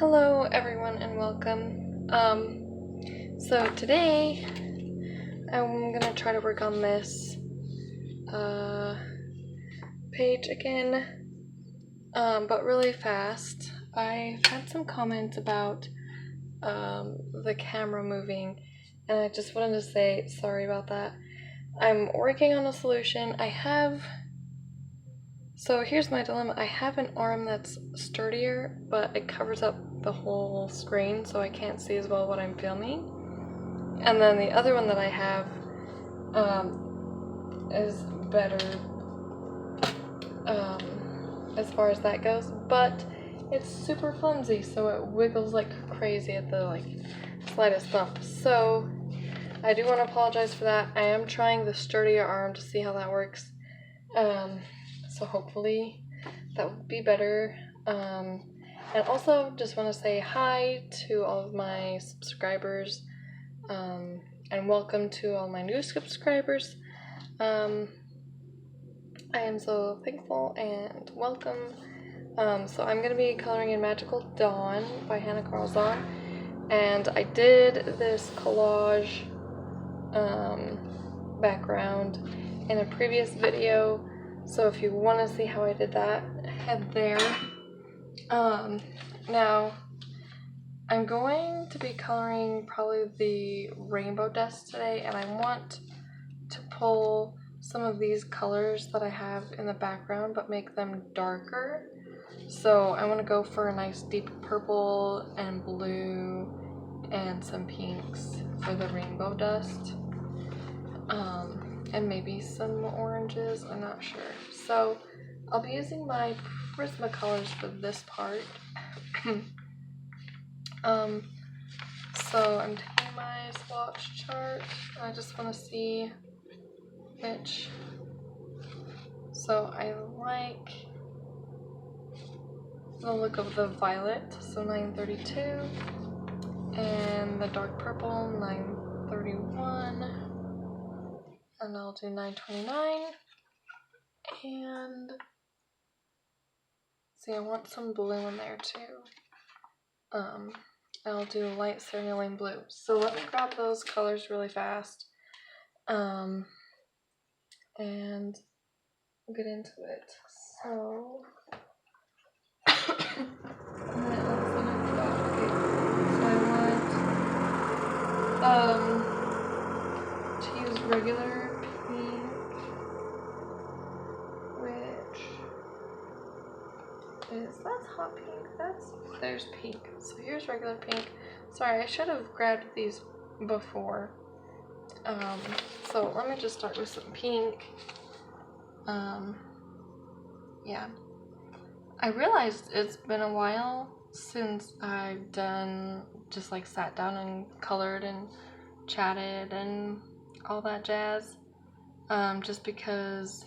Hello everyone and welcome. So today I'm gonna try to work on this page again, but really fast. I've had some comments about the camera moving, and I just wanted to say sorry about that. I'm working on a solution. So here's my dilemma. I have an arm that's sturdier, but it covers up the whole screen, so I can't see as well what I'm filming. And then the other one that I have is better as far as that goes, but it's super flimsy, so it wiggles like crazy at the slightest bump. So I do want to apologize for that. I am trying the sturdier arm to see how that works. So hopefully that will be better. And also just want to say hi to all of my subscribers, and welcome to all my new subscribers. I am so thankful and welcome. So I'm going to be coloring in Magical Dawn by Hannah Carlzon, and I did this collage background in a previous video, so if you want to see how I did that, head there. Now I'm going to be coloring probably the rainbow dust today, and I want to pull some of these colors that I have in the background but make them darker. So I want to go for a nice deep purple and blue and some pinks for the rainbow dust, and maybe some oranges, I'm not sure. So I'll be using my Prismacolors for this part. So I'm taking my swatch chart, and I just want to see which. So I like the look of the violet, so 932, and the dark purple, 931, and I'll do 929, and see, I want some blue in there too. I'll do light cerulean blue. So let me grab those colors really fast, and we'll get into it. So to use regular pink, which is, that's hot pink, there's pink. So here's regular pink. Sorry, I should have grabbed these before. So let me just start with some pink. Yeah. I realized it's been a while since I've just sat down and colored and chatted and all that jazz, just because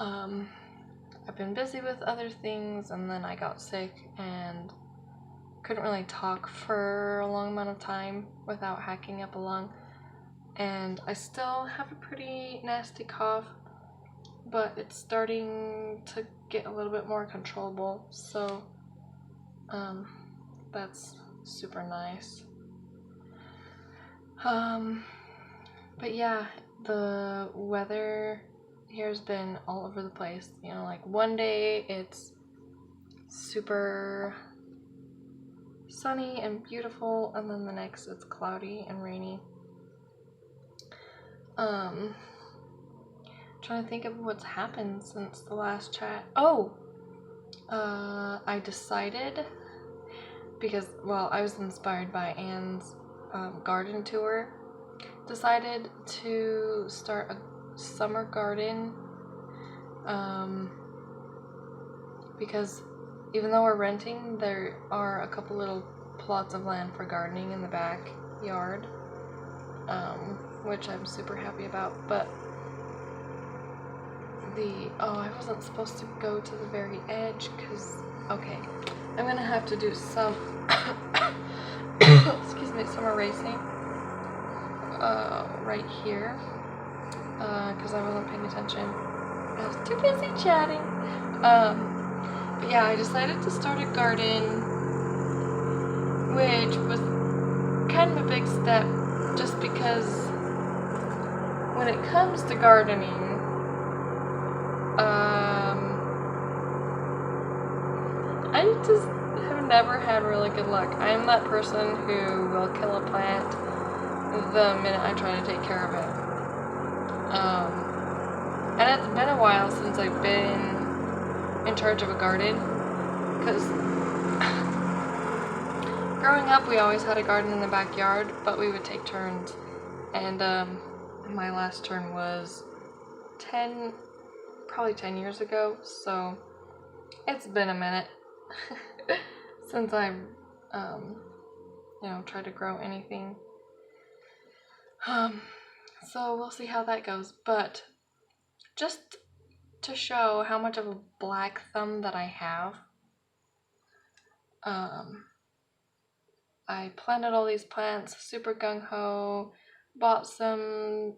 I've been busy with other things, and then I got sick and couldn't really talk for a long amount of time without hacking up a lung, and I still have a pretty nasty cough, but it's starting to get a little bit more controllable, so that's super nice. But yeah, the weather here has been all over the place. You know, like one day it's super sunny and beautiful, and then the next it's cloudy and rainy. Trying to think of what's happened since the last chat. I decided, because, well, I was inspired by Anne's garden tour, decided to start a summer garden, because even though we're renting, there are a couple little plots of land for gardening in the backyard, which I'm super happy about, but I wasn't supposed to go to the very edge, because, okay, I'm gonna have to do some excuse me, some erasing right here, because I wasn't paying attention. I was too busy chatting. But yeah, I decided to start a garden which was kind of a big step just because when it comes to gardening, I just have never had really good luck. I'm that person who will kill a plant the minute I try to take care of it. And it's been a while since I've been in charge of a garden, because growing up we always had a garden in the backyard, but we would take turns, and my last turn was probably 10 years ago, so it's been a minute since I've tried to grow anything. So we'll see how that goes, but just to show how much of a black thumb that I have, I planted all these plants super gung-ho, bought some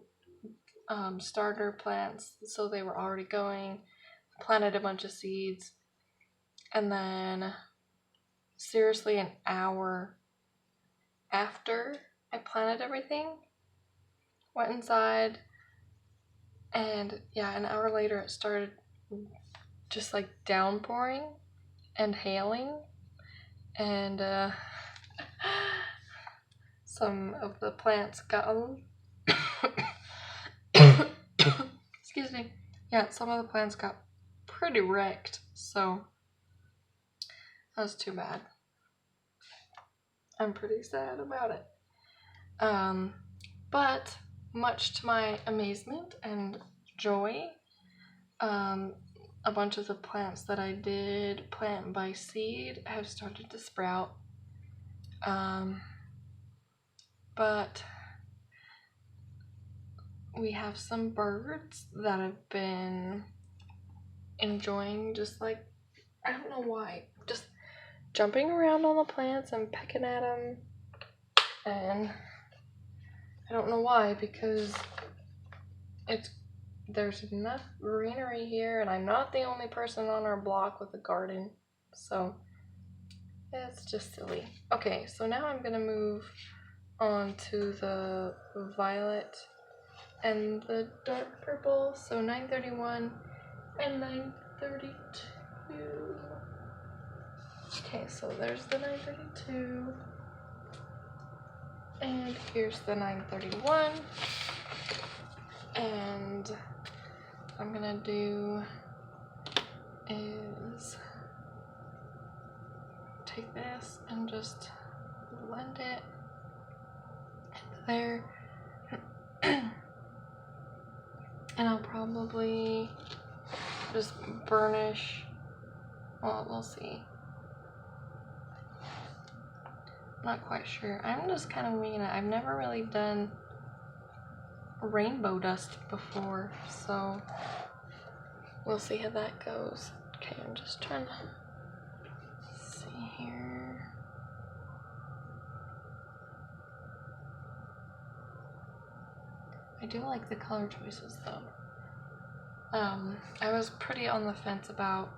starter plants so they were already going, planted a bunch of seeds, and then seriously an hour after I planted everything, went inside, and yeah, an hour later it started just like downpouring and hailing, and some of the plants got excuse me. Yeah, some of the plants got pretty wrecked, so that was too bad. I'm pretty sad about it. But much to my amazement and joy, a bunch of the plants that I did plant by seed have started to sprout. But we have some birds that have been enjoying, just like, I don't know why, just jumping around on the plants and pecking at them, and I don't know why, because there's enough greenery here, and I'm not the only person on our block with a garden, so it's just silly. Okay, so now I'm gonna move on to the violet and the dark purple, so 931 and 932. Okay, so there's the 932, and here's the 931, and I'm gonna do is take this and just blend it into there. And I'll probably just burnish, well, we'll see. Not quite sure. I'm just kind of winging it. I've never really done rainbow dust before, so we'll see how that goes. Okay, I'm just trying to see here. I do like the color choices though. I was pretty on the fence about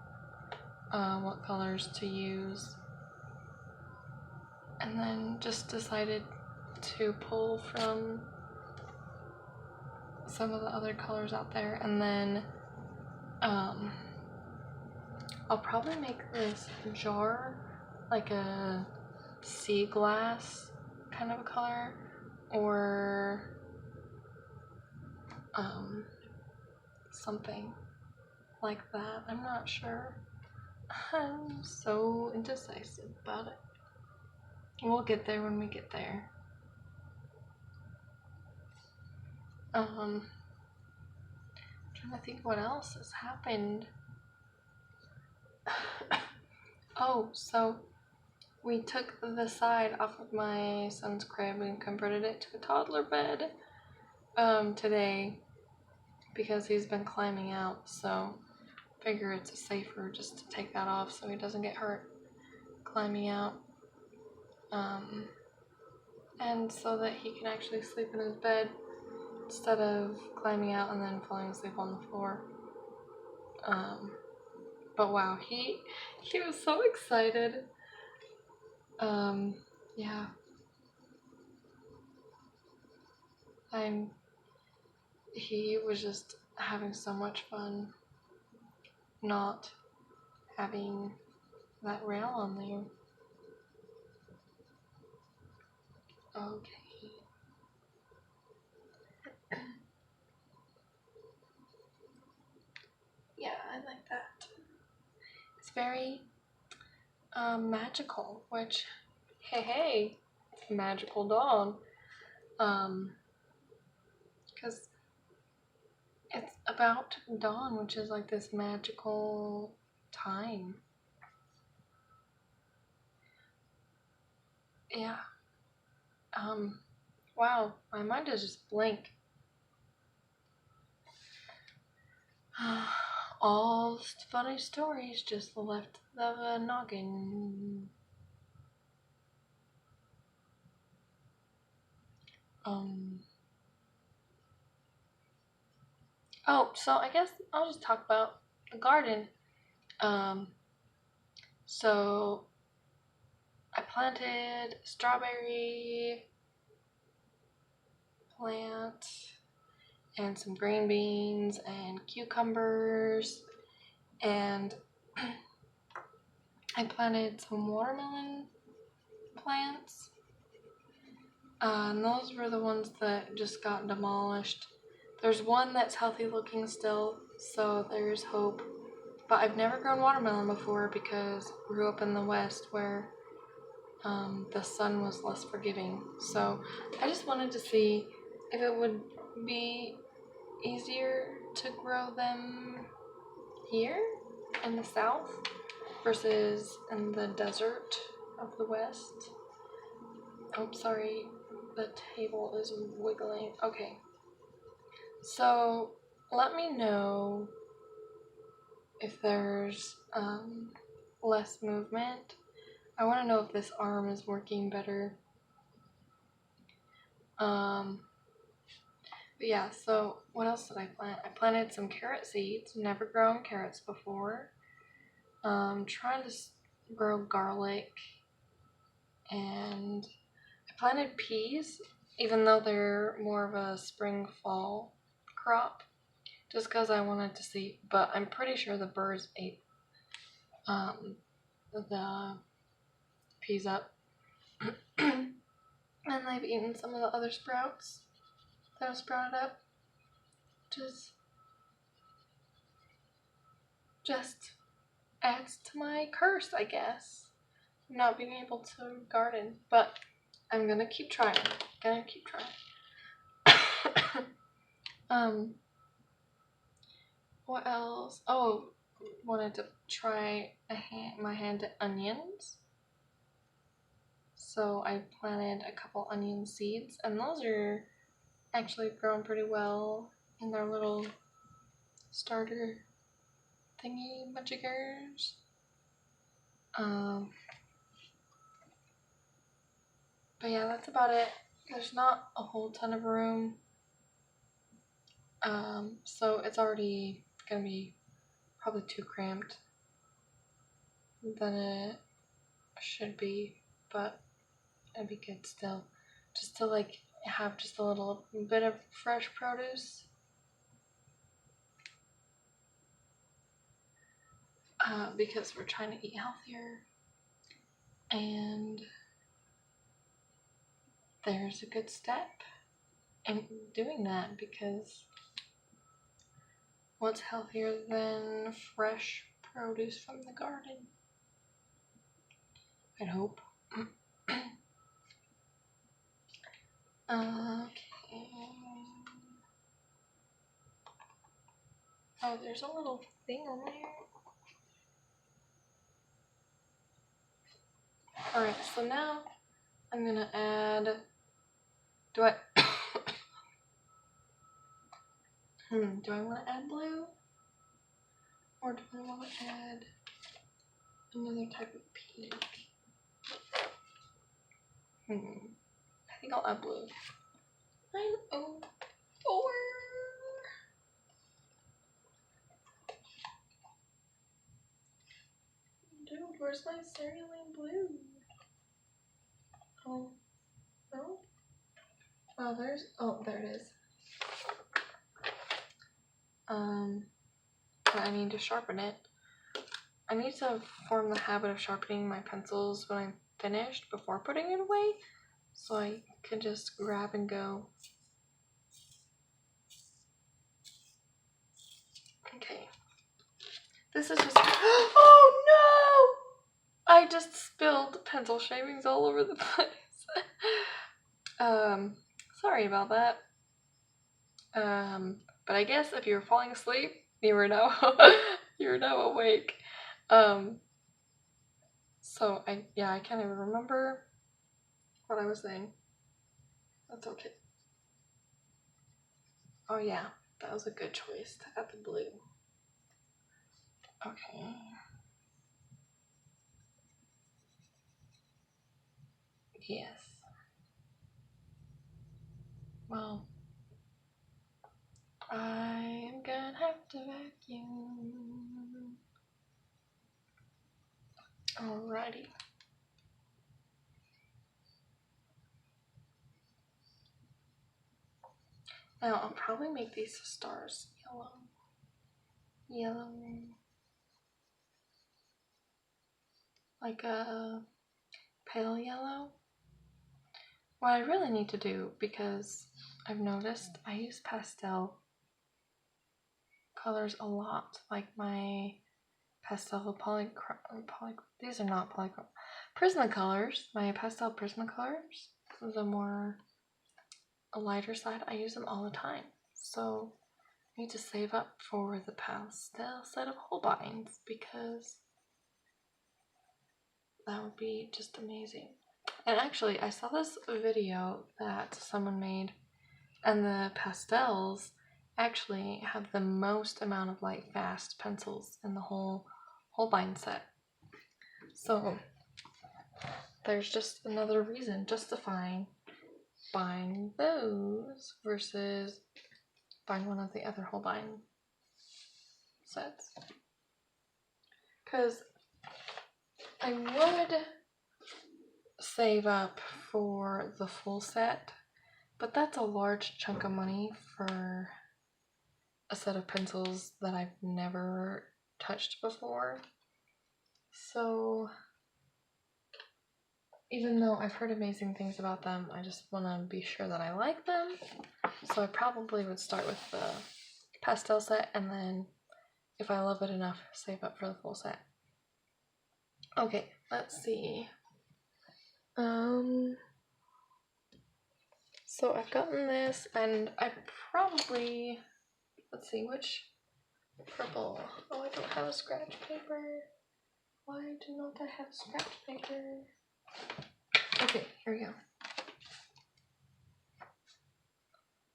what colors to use, and then just decided to pull from some of the other colors out there, and then I'll probably make this jar like a sea glass kind of a color, or something like that. I'm not sure. I'm so indecisive about it. We'll get there when we get there. I'm trying to think what else has happened. Oh, so we took the side off of my son's crib and converted it to a toddler bed today, because he's been climbing out, so figure it's safer just to take that off so he doesn't get hurt climbing out, and so that he can actually sleep in his bed instead of climbing out and then falling asleep on the floor. But wow, he was so excited. Yeah. He was just having so much fun not having that rail on there. Okay. Yeah, I like that. It's very magical, which, hey, magical dawn. Because it's about dawn, which is like this magical time. Yeah. Wow, my mind is just blank. All funny stories just left the noggin. Um. Oh, so I guess I'll just talk about the garden. Um. So I planted strawberry plant and some green beans and cucumbers, and I planted some watermelon plants. And those were the ones that just got demolished. There's one that's healthy looking still, so there's hope. But I've never grown watermelon before because I grew up in the West where the sun was less forgiving. So I just wanted to see if it would be easier to grow them here in the South versus in the desert of the West. Oh, sorry, the table is wiggling. Okay, so let me know if there's less movement. I want to know if this arm is working better. But yeah, so what else did I plant? I planted some carrot seeds. Never grown carrots before. Trying to grow garlic, and I planted peas, even though they're more of a spring fall crop, just because I wanted to see. But I'm pretty sure the birds ate the peas up, and they've eaten some of the other sprouts that have sprouted up. Just adds to my curse, I guess, not being able to garden. But I'm gonna keep trying. What else? Oh, wanted to try my hand at onions. So I planted a couple onion seeds, and those are actually grown pretty well in their little starter thingy majigers. But yeah, that's about it. There's not a whole ton of room. So it's already gonna be probably too cramped than it should be, but it'd be good still. Just to like have just a little bit of fresh produce. Because we're trying to eat healthier, and there's a good step in doing that, because what's healthier than fresh produce from the garden? I'd hope. Okay. Oh, there's a little thing on there. Alright, so now I'm gonna add. Do I. Do I want to add blue? Or do I want to add another type of pink? I think I'll add blue. 904. Dude, where's my cerealing blue? Oh, no? Oh, there it is. But I need to sharpen it. I need to form the habit of sharpening my pencils when I'm finished before putting it away, so I can just grab and go. Okay. This is just, oh no! I just spilled pencil shavings all over the place. Sorry about that. But I guess if you were falling asleep, you were now you were now awake. So I can't even remember what I was saying. That's okay. Oh yeah, that was a good choice to add the blue. Okay. Yes. Well, I am gonna have to vacuum. Alrighty. Now I'll probably make these stars yellow. Yellow. Like a pale yellow. What I really need to do, because I've noticed I use pastel colors a lot, like my pastel these are not Prismacolors, my pastel Prismacolors, the more a lighter side, I use them all the time. So I need to save up for the pastel set of Holbeins because that would be just amazing. And actually, I saw this video that someone made, and the pastels actually have the most amount of light fast pencils in the whole Holbein set. So there's just another reason justifying buying those versus buying one of the other Holbein sets. Because I would save up for the full set, but that's a large chunk of money for a set of pencils that I've never touched before. So even though I've heard amazing things about them, I just want to be sure that I like them. So I probably would start with the pastel set, and then if I love it enough, save up for the full set. Okay, let's see. So I've gotten this, and I probably, let's see, which purple? Oh, I don't have a scratch paper. Why do not I have scratch paper? Okay, here we go.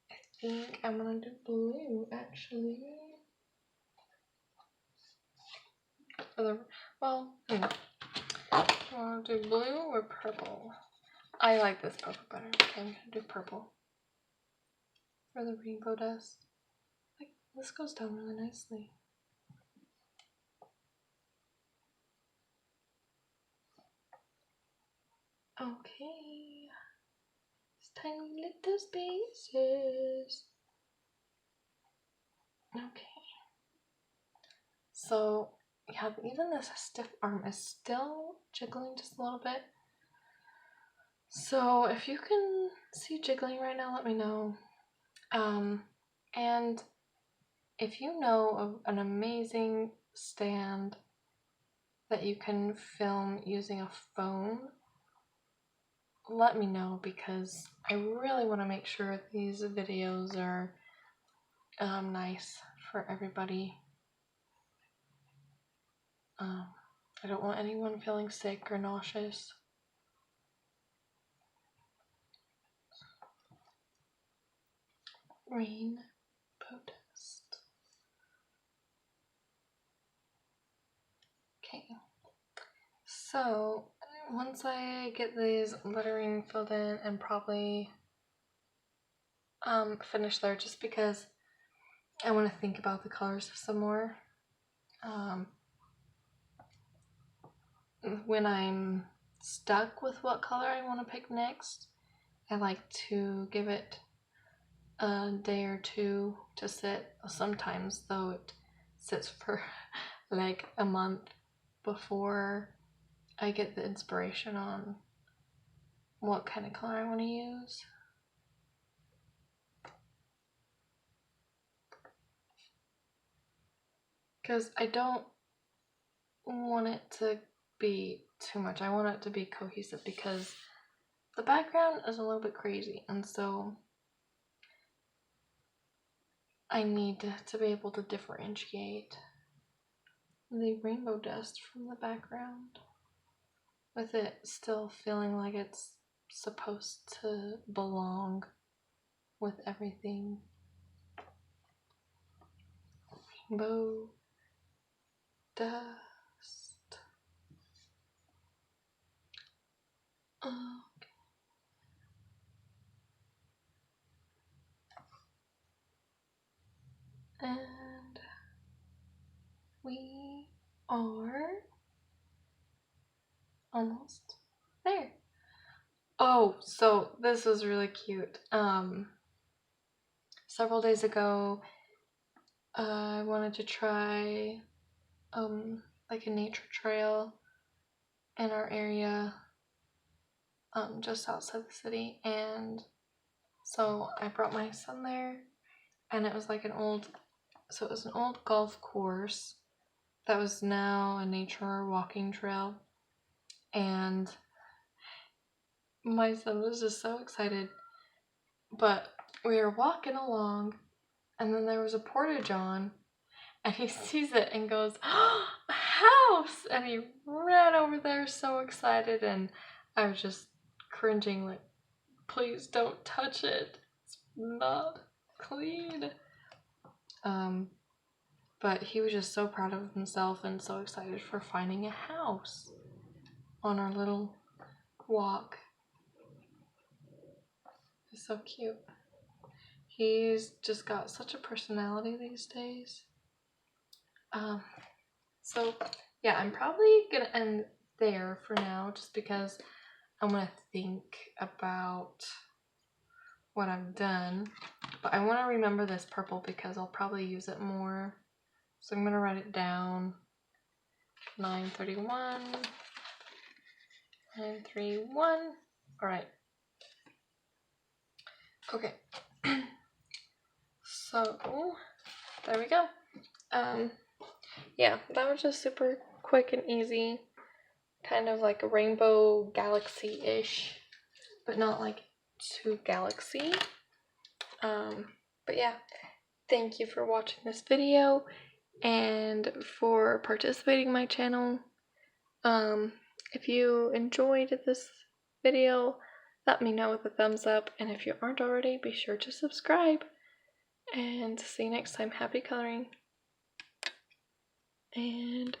I think I'm gonna do blue, actually. Well, wanna do blue or purple? I like this purple better. Okay, I'm gonna do purple for the rainbow dust. Like, this goes down really nicely. Okay, it's tiny little spaces. Okay, so yeah, even this stiff arm is still jiggling just a little bit. So if you can see jiggling right now, let me know. And if you know of an amazing stand that you can film using a phone, let me know, because I really want to make sure these videos are nice for everybody. I don't want anyone feeling sick or nauseous. Rainbow dust. Okay. So once I get these lettering filled in and probably finish there, just because I want to think about the colors some more. When I'm stuck with what color I want to pick next. I like to give it a day or two to sit. Sometimes though it sits for like a month before I get the inspiration on what kind of color I want to use. Because I don't want it to be too much. I want it to be cohesive because the background is a little bit crazy, and so I need to be able to differentiate the rainbow dust from the background with it still feeling like it's supposed to belong with everything. Rainbow dust. Okay. And we are almost there. Oh, so this was really cute. Several days ago, I wanted to try like a nature trail in our area, just outside the city, and so I brought my son there, and it was like it was an old golf course that was now a nature walking trail, and my son was just so excited. But we were walking along, and then there was a portage on, and he sees it and goes, "Oh, a house!" And he ran over there so excited, and I was just cringing like, please don't touch it. It's not clean. But he was just so proud of himself and so excited for finding a house on our little walk. It's so cute. He's just got such a personality these days. So yeah, I'm probably gonna end there for now just because I want to think about what I've done. But I want to remember this purple because I'll probably use it more. So I'm gonna write it down. 931. 931. Alright. Okay. So there we go. Yeah, that was just super quick and easy. Kind of like a rainbow galaxy-ish, but not like too galaxy. But yeah, thank you for watching this video and for participating in my channel. If you enjoyed this video, let me know with a thumbs up, and if you aren't already, be sure to subscribe. And see you next time. Happy coloring. And